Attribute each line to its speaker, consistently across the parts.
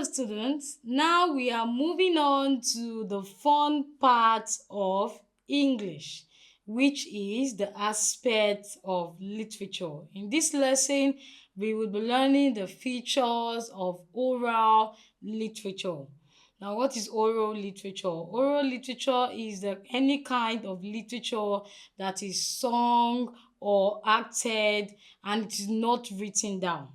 Speaker 1: students, now we are moving on to the fun part of English, which is the aspect of literature. In this lesson, we will be learning the features of oral literature. Now, what is oral literature? Oral literature is any kind of literature that is sung or acted and it is not written down.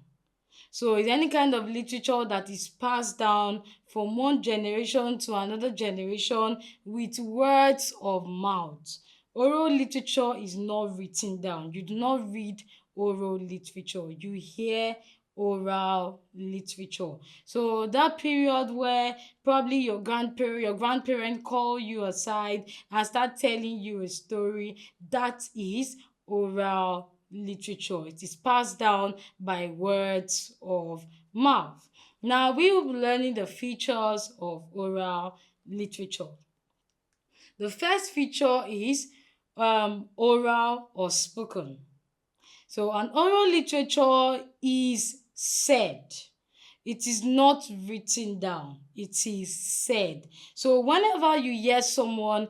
Speaker 1: So it's any kind of literature that is passed down from one generation to another generation with words of mouth. Oral literature is not written down. You do not read oral literature. You hear oral literature. So that period where probably your grandparent call you aside and start telling you a story, that is oral literature. It is passed down by words of mouth. Now we will be learning the features of oral literature. The first feature is oral or spoken. So an oral literature is said. It is not written down. It is said. So whenever you hear someone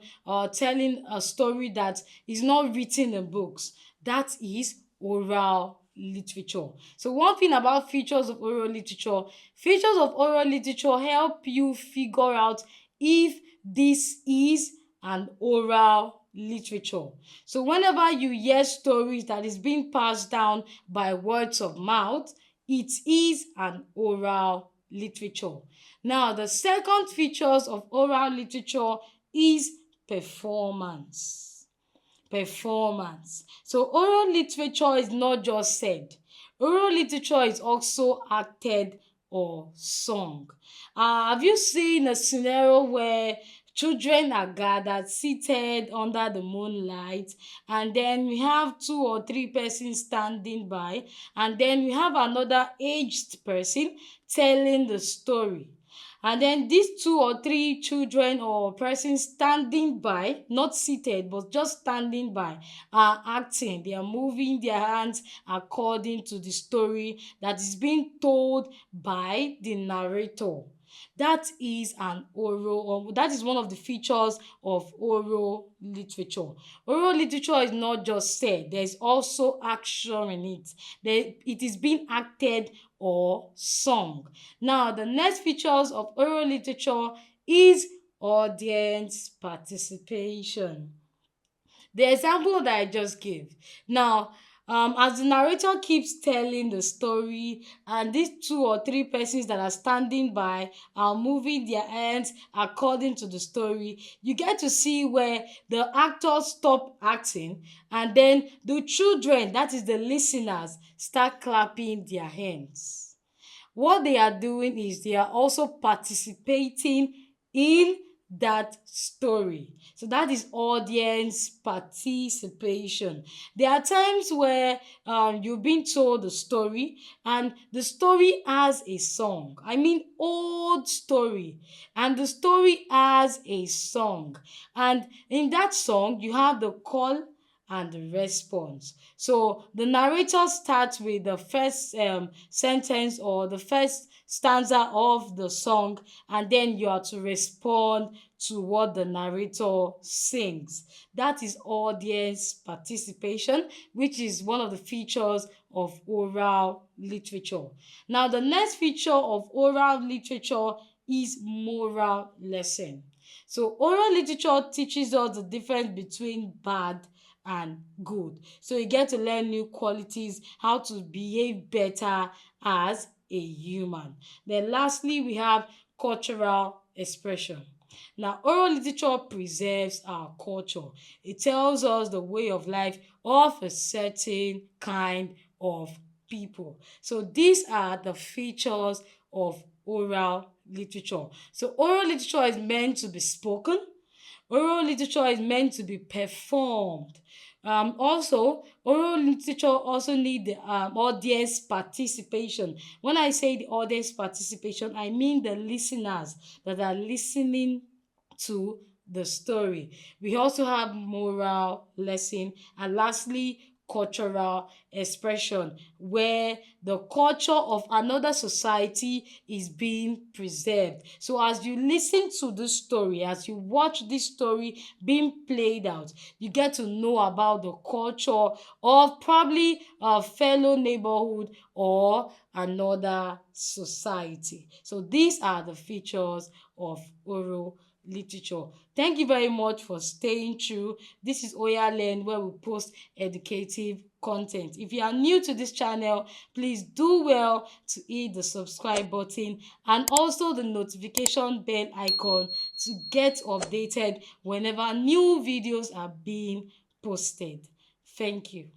Speaker 1: telling a story that is not written in books, that is oral literature. So one thing about features of oral literature help you figure out if this is an oral literature. So whenever you hear stories that is being passed down by words of mouth, it is an oral literature. Now, the second features of oral literature is performance. Performance. So oral literature is not just said. Oral literature is also acted or sung. Have you seen a scenario where children are gathered, seated under the moonlight, and then we have two or three persons standing by, and then we have another aged person telling the story? And then these two or three children or persons standing by, not seated but just standing by, are acting. They are moving their hands according to the story that is being told by the narrator. That is that is one of the features of oral literature. Oral literature is not just said, there is also action in it. It is being acted or sung. Now, the next features of oral literature is audience participation. The example that I just gave. Now, as the narrator keeps telling the story, and these two or three persons that are standing by are moving their hands according to the story, you get to see where the actors stop acting, and then the children, that is the listeners, start clapping their hands. What they are doing is they are also participating in that story. So that is audience participation. There are times where you've been told a story and the story has a song. I mean, old story. And the story has a song. And in that song, you have the call and the response. So the narrator starts with the first sentence or the first stanza of the song, and then you are to respond to what the narrator sings. That is audience participation, which is one of the features of oral literature. Now, the next feature of oral literature is moral lesson. So oral literature teaches us the difference between bad and good. So you get to learn new qualities, how to behave better as a human. Then lastly, we have cultural expression. Now, oral literature preserves our culture. It tells us the way of life of a certain kind of people. So these are the features of oral literature. So oral literature is meant to be spoken. Oral literature is meant to be performed. Also, oral literature also need the audience participation. When I say the audience participation, I mean the listeners that are listening to the story. We also have moral lesson, and lastly, cultural expression where the culture of another society is being preserved. So as you listen to this story, as you watch this story being played out, you get to know about the culture of probably a fellow neighborhood or another society. So these are the features of oral literature. Thank you very much for staying true. This is Oya Learn, where we post educative content. If you are new to this channel, please do well to hit the subscribe button and also the notification bell icon to get updated whenever new videos are being posted. Thank you.